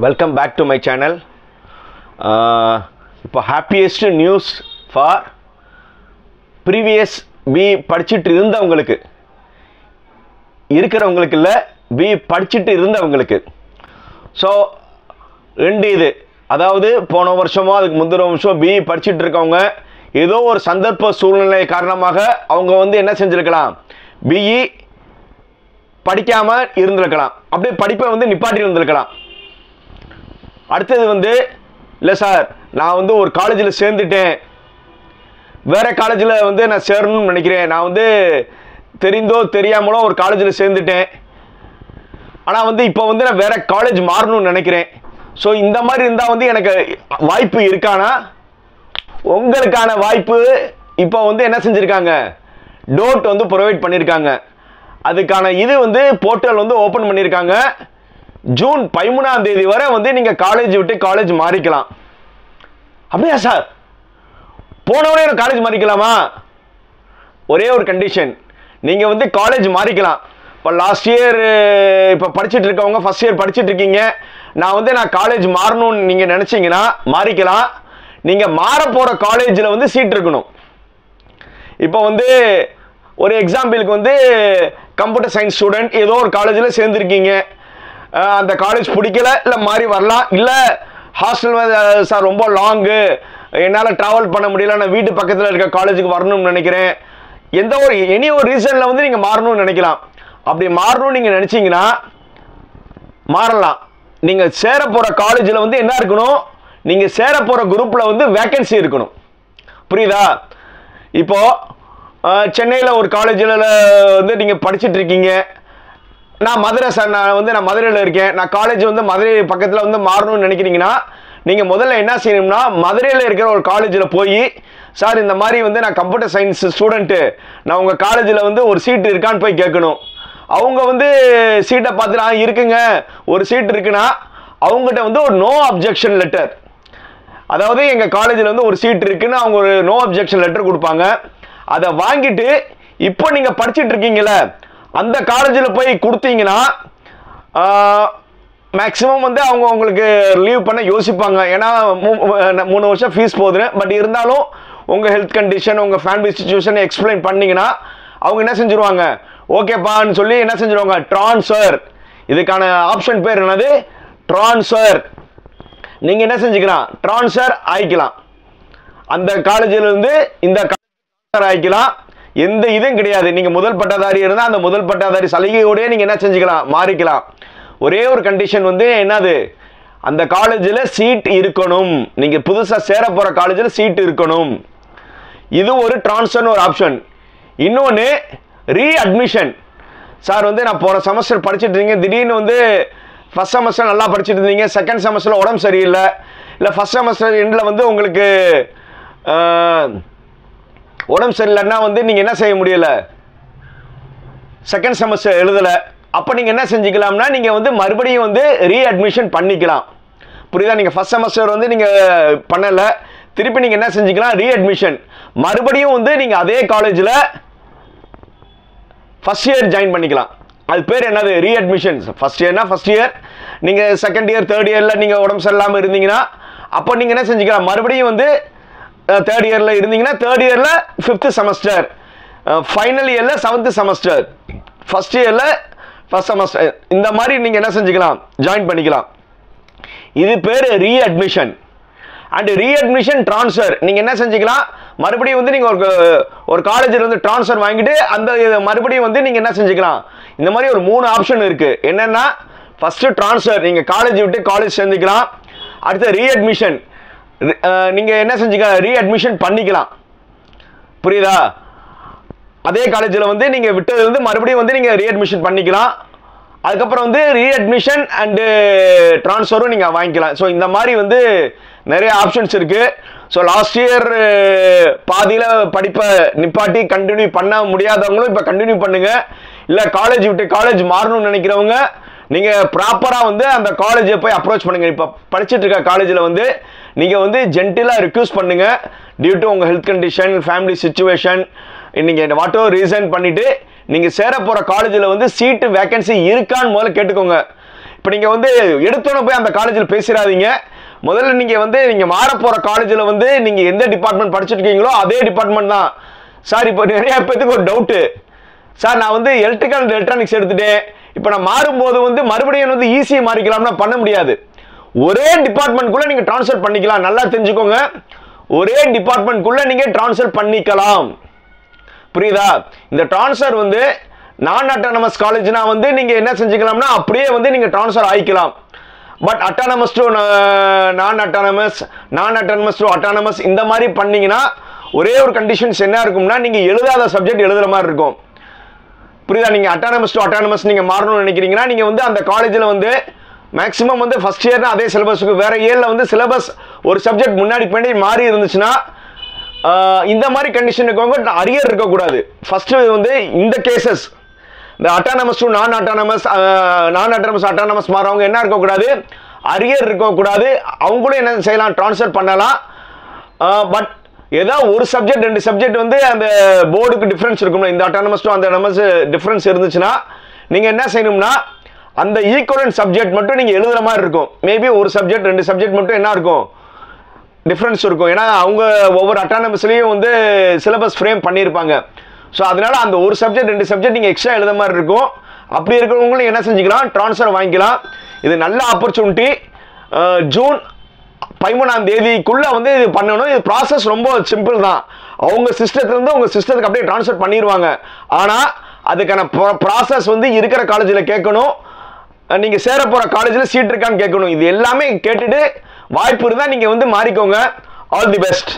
Welcome back to my channel. இப்போ happiest news for previous B படிச்சிட்டு இருந்தவங்களுக்கு இருக்கிறவங்களுக்கு இல்ல B படிச்சிட்டு இருந்தவங்களுக்கு. ஸோ ரெண்டு இது, அதாவது போன வருஷமோ அதுக்கு முந்தின வருஷம் B படிச்சிட்டு இருக்கவங்க ஏதோ ஒரு சந்தர்ப்ப சூழ்நிலை காரணமாக அவங்க என்ன செஞ்சிருக்கலாம், BE படிக்காம இருந்திருக்கலாம், அப்படியே படிப்பை நிப்பாட்டி இருந்திருக்கலாம். அடுத்தது இல்லை சார், நான் ஒரு காலேஜில் சேர்ந்துட்டேன், வேற காலேஜில் நான் சேரணும்னு நினைக்கிறேன், நான் தெரிந்தோ தெரியாமலோ ஒரு காலேஜில் சேர்ந்துட்டேன், ஆனால் இப்போ நான் வேற காலேஜ் மாறணும்னு நினைக்கிறேன். ஸோ இந்த மாதிரி இருந்தால் எனக்கு வாய்ப்பு இருக்கானா? உங்களுக்கான வாய்ப்பு இப்போ என்ன செஞ்சுருக்காங்க, டோட் ப்ரொவைட் பண்ணியிருக்காங்க. அதுக்கான இது போர்ட்டல் ஓப்பன் பண்ணியிருக்காங்க. ஜூன் 13ஆம் தேதி வரை நீங்கள் காலேஜ் விட்டு காலேஜ் மாறிக்கலாம். அப்படியா சார், போனவனே காலேஜ் மாறிக்கலாமா? ஒரே ஒரு கண்டிஷன், நீங்கள் காலேஜ் மாறிக்கலாம். இப்போ லாஸ்ட் இயர் இப்போ படிச்சுட்டு இருக்கவங்க ஃபர்ஸ்ட் இயர் படிச்சுட்டு இருக்கீங்க, நான் காலேஜ் மாறணும்னு நீங்கள் நினச்சிங்கன்னா மாறிக்கலாம். நீங்கள் மாற போகிற காலேஜில் சீட் இருக்கணும். இப்போ ஒரு எக்ஸாம்பிளுக்கு கம்ப்யூட்டர் சயின்ஸ் ஸ்டூடெண்ட் ஏதோ ஒரு காலேஜில் சேர்ந்துருக்கீங்க, அந்த காலேஜ் பிடிக்கல, இல்லை மாறி வரலாம். இல்லை ஹாஸ்டல் சார் ரொம்ப லாங்கு, என்னால் ட்ராவல் பண்ண முடியல, நான் வீட்டு பக்கத்தில் இருக்க காலேஜுக்கு வரணும்னு நினைக்கிறேன், எனி ஒரு ரீசனில் நீங்கள் மாறணும்னு நினைக்கலாம். அப்படி மாறணும்னு நீங்கள் நினச்சிங்கன்னா மாறலாம். நீங்கள் சேர போகிற காலேஜில் என்ன இருக்கணும், நீங்கள் சேர போகிற குரூப்பில் வேக்கன்சி இருக்கணும். புரியுதா? இப்போது சென்னையில் ஒரு காலேஜில் நீங்கள் படிச்சுட்டு இருக்கீங்க, நான் மதுரை சார், நான் மதுரையில் இருக்கேன், நான் காலேஜ் மதுரை பக்கத்தில் மாறணும்னு நினைக்கிறீங்கன்னா நீங்கள் முதல்ல என்ன செய்யணும்னா, மதுரையில் இருக்கிற ஒரு காலேஜில் போய், சார் இந்த மாதிரி நான் கம்ப்யூட்டர் சயின்ஸ் ஸ்டூடெண்ட்டு, நான் உங்கள் காலேஜில் ஒரு சீட் இருக்கான்னு போய் கேட்கணும். அவங்க சீட்டை பார்த்துட்டு இருக்குங்க ஒரு சீட் இருக்குன்னா அவங்ககிட்ட ஒரு நோ அப்ஜெக்ஷன் லெட்டர், அதாவது எங்கள் காலேஜில் ஒரு சீட் இருக்குன்னு அவங்க ஒரு நோ அப்ஜெக்ஷன் லெட்டர் கொடுப்பாங்க. அதை வாங்கிட்டு இப்போ நீங்கள் படிச்சுட்டு இருக்கீங்களே அந்த காலேஜில் போய் கொடுத்தீங்கன்னா மேக்ஸிமம் அவங்க உங்களுக்கு லீவ் பண்ண யோசிப்பாங்க. ஏன்னா 3 வருஷம் ஃபீஸ் போகுதுன்னு. பட் இருந்தாலும் உங்கள் ஹெல்த் கண்டிஷன், உங்கள் ஃபேமிலி சுச்சுவேஷனை எக்ஸ்பிளைன் பண்ணிங்கன்னா அவங்க என்ன செஞ்சுருவாங்க, ஓகேப்பான்னு சொல்லி என்ன செஞ்சுருவாங்க, ட்ரான்ஸ்ஃபர். இதுக்கான ஆப்ஷன் பேர் என்னது, ட்ரான்ஸ்ஃபர். நீங்கள் என்ன செஞ்சுக்கலாம், ட்ரான்ஸ்ஃபர் ஆகிக்கலாம். அந்த காலேஜிலிருந்து இந்த காலேஜ் ஆகிக்கலாம். எந்த இதுவும் கிடையாது. நீங்கள் முதல் பட்டதாரி இருந்தால் அந்த முதல் பட்டதாரி சலுகையோடய நீங்கள் என்ன செஞ்சுக்கலாம், மாறிக்கலாம். ஒரே ஒரு கண்டிஷன் என்னது, அந்த காலேஜில் சீட் இருக்கணும். நீங்கள் புதுசாக சேர போகிற காலேஜில் சீட் இருக்கணும். இது ஒரு ட்ரான்ஸ்ஃபர்னு ஒரு ஆப்ஷன். இன்னொன்று ரீஅட்மிஷன். சார் நான் போகிற செமஸ்டர் படிச்சுட்டு இருந்தீங்க, திடீர்னு ஃபஸ்ட் செமஸ்டர் நல்லா படிச்சுட்டு இருந்தீங்க, செகண்ட் செமஸ்டரில் உடம்பு சரியில்லை, இல்லை ஃபஸ்ட் செமஸ்டர் எண்டில் உங்களுக்கு உடம்பு சரியில்லைன்னா நீங்கள் என்ன செய்ய முடியலை, செகண்ட் செமஸ்டர் எழுதலை. அப்போ நீங்கள் என்ன செஞ்சுக்கலாம்னா நீங்கள் மறுபடியும் ரீஅட்மிஷன் பண்ணிக்கலாம். புரியுதா? நீங்கள் ஃபஸ்ட் செமஸ்டர் நீங்கள் பண்ணலை, திருப்பி நீங்கள் என்ன செஞ்சுக்கலாம், ரீஅட்மிஷன். மறுபடியும் நீங்கள் அதே காலேஜில் ஃபஸ்ட் இயர் ஜாயின் பண்ணிக்கலாம். அது பேர் என்னது, ரீஅட்மிஷன். ஃபஸ்ட் இயர்னா ஃபஸ்ட் இயர், நீங்கள் செகண்ட் இயர் தேர்ட் இயரில் நீங்கள் உடம்பு சரியில்லாமல் இருந்தீங்கன்னா அப்போ நீங்கள் என்ன செஞ்சுக்கலாம், மறுபடியும் தேர்ட் இயரில் இருந்தீங்கன்னா தேர்ட் இயரில் 5th செமஸ்டர், ஃபைனல் இயரில் 7th செமஸ்டர், ஃபஸ்ட் இயரில் ஃபஸ்ட் செமஸ்டர், இந்த மாதிரி நீங்கள் என்ன செஞ்சுக்கலாம், ஜாயின் பண்ணிக்கலாம். இது பேர் ரீஅட்மிஷன். And readmission transfer. நீங்கள் என்ன செஞ்சுக்கலாம், மறுபடியும் நீங்கள் ஒரு காலேஜில் ட்ரான்ஸ்ஃபர் வாங்கிட்டு அந்த மறுபடியும் நீங்கள் என்ன செஞ்சுக்கலாம். இந்த மாதிரி ஒரு 3 ஆப்ஷன் இருக்குது. என்னென்னா, ஃபஸ்ட்டு ட்ரான்ஸ்ஃபர், நீங்கள் காலேஜ் விட்டு காலேஜ் சேர்ந்துக்கலாம். அடுத்து ரீஅட்மிஷன், நீங்கள் என்ன செஞ்சுக்கலாம், ரீஅட்மிஷன் பண்ணிக்கலாம். புரியுதா? அதே காலேஜில் நீங்கள் விட்டது மறுபடியும் நீங்கள் ரீஅட்மிஷன் பண்ணிக்கலாம். அதுக்கப்புறம் ரீஅட்மிஷன் அண்டு ட்ரான்ஸ்ஃபரும் நீங்கள் வாங்கிக்கலாம். ஸோ இந்த மாதிரி நிறைய ஆப்ஷன்ஸ் இருக்குது. ஸோ லாஸ்ட் இயர் பாதியில் படிப்பை நிப்பாட்டி கண்டினியூ பண்ண முடியாதவங்களும் இப்போ கண்டினியூ பண்ணுங்கள். இல்லை காலேஜ் விட்டு காலேஜ் மாறணும்னு நினைக்கிறவங்க நீங்கள் ப்ராப்பராக அந்த காலேஜை போய் அப்ரோச் பண்ணுங்கள். இப்போ படிச்சுட்டு இருக்க காலேஜில் நீங்கள் ஜென்டிலாக ரிக்வெஸ்ட் பண்ணுங்கள். டியூ டு உங்கள் ஹெல்த் கண்டிஷன், ஃபேமிலி சுச்சுவேஷன், நீங்கள் வாட் எவர் ரீசன் பண்ணிவிட்டு நீங்கள் சேர போகிற காலேஜில் சீட்டு வேக்கன்சி இருக்கான்னு முதல்ல கேட்டுக்கோங்க. இப்போ நீங்கள் வந்து எடுத்தோன்னே போய் அந்த காலேஜில் பேசிடாதீங்க. முதல்ல நீங்கள் வந்து நீங்கள் மாற போகிற காலேஜில் வந்து நீங்கள் எந்த டிபார்ட்மெண்ட் படிச்சுருக்கீங்களோ அதே டிபார்ட்மெண்ட் தான். சார் இப்போ நிறைய பேருக்கு ஒரு டவுட்டு, சார் நான் வந்து எலக்ட்ரிக்கல் அண்ட் எலக்ட்ரானிக்ஸ் எடுத்துட்டேன், இப்போ நான் மாறும்போது வந்து மறுபடியும் வந்து ஈஸியை மாறிக்கலாம்னா பண்ண முடியாது. ஒரே டிபார்ட்மெண்ட்குள்ளே நீங்கள் ட்ரான்ஸ்ஃபர் பண்ணிக்கலாம். நல்லா தெரிஞ்சுக்கோங்க, ஒரே டிபார்ட்மெண்ட்குள்ளே நீங்கள் ட்ரான்ஸ்ஃபர் பண்ணிக்கலாம். புரியுதா? இந்த ட்ரான்ஸ்ஃபர் வந்து நான் அட்டானமஸ் காலேஜ்னா வந்து நீங்கள் என்ன செஞ்சுக்கலாம்னா அப்படியே வந்து நீங்கள் ட்ரான்ஸ்ஃபர் ஆகிக்கலாம். பட் அட்டானமஸ் டு நான் அட்டானமஸ் டு அட்டானமஸ் இந்த மாதிரி பண்ணீங்கன்னா ஒரே ஒரு கண்டிஷன்ஸ் என்ன இருக்கும்னா நீங்கள் எழுதாத சப்ஜெக்ட் எழுதுற மாதிரி இருக்கும். புரியுதா? நீங்கள் அட்டானமஸ் டு அட்டானமஸ் நீங்கள் மாறணும்னு நினைக்கிறீங்கன்னா நீங்கள் வந்து அந்த காலேஜில் வந்து மேக்ஸிமம் வந்து ஃபர்ஸ்ட் இயர்னா அதே சிலபஸுக்கு, வேற இயரில் வந்து சிலபஸ் ஒரு சப்ஜெக்ட் முன்னாடி பின்னாடி மாறி இருந்துச்சுன்னா இந்த மாதிரி கண்டிஷன் இருக்கவங்க அரியர் இருக்கக்கூடாது. ஃபர்ஸ்ட் வந்து இந்த கேசஸ் இந்த அட்டானமஸ் டு நான் அட்டானமஸ் மாறவங்க என்ன இருக்கக்கூடாது, அரியர் இருக்கக்கூடாது. அவங்களும் என்ன செய்யலாம், ட்ரான்ஸ்ஃபர் பண்ணலாம். பட் ஏதோ ஒரு சப்ஜெக்ட் 2 சப்ஜெக்ட் வந்து அந்த போர்டுக்கு டிஃப்ரென்ஸ் இருக்கும்ல, இந்த அட்டானமஸ் டு அந்த அட்டானமஸ் டிஃப்ரென்ஸ் இருந்துச்சுன்னா நீங்கள் என்ன செய்யணும்னா அந்த ஈக்குவலன்ட் சப்ஜெக்ட் மட்டும் நீங்கள் எழுதுற மாதிரி இருக்கும். மேபி ஒரு சப்ஜெக்ட் 2 சப்ஜெக்ட் மட்டும் என்ன இருக்கும், டிஃப்ரென்ஸ் இருக்கும். ஏன்னா அவங்க ஒவ்வொரு அட்டானமஸ்லேயும் வந்து சிலபஸ் ஃப்ரேம் பண்ணியிருப்பாங்க. ஸோ அதனால அந்த ஒரு சப்ஜெக்ட் 2 சப்ஜெக்ட் நீங்கள் எக்ஸ்ட்ரா எழுத மாதிரி இருக்கும். அப்படி இருக்கிறவங்களும் என்ன செஞ்சுக்கலாம், ட்ரான்ஸ்ஃபர் வாங்கிக்கலாம். இது நல்ல ஆப்பர்ச்சுனிட்டி. ஜூன் 13ஆம் தேதிக்குள்ளே வந்து இது பண்ணணும். இது ப்ராசஸ் ரொம்ப சிம்பிள் தான். அவங்க சிஸ்டத்துலேருந்து உங்கள் சிஸ்டத்துக்கு அப்படியே ட்ரான்ஸ்ஃபர் பண்ணிடுவாங்க. ஆனால் அதுக்கான ப்ராசஸ் வந்து இருக்கிற காலேஜில் கேட்கணும், நீங்கள் சேர போகிற காலேஜில் சீட் இருக்கான்னு கேட்கணும். இது எல்லாமே கேட்டுட்டு வாய்ப்பு இருந்தால் நீங்கள் வந்து மாறிக்கோங்க. All the best.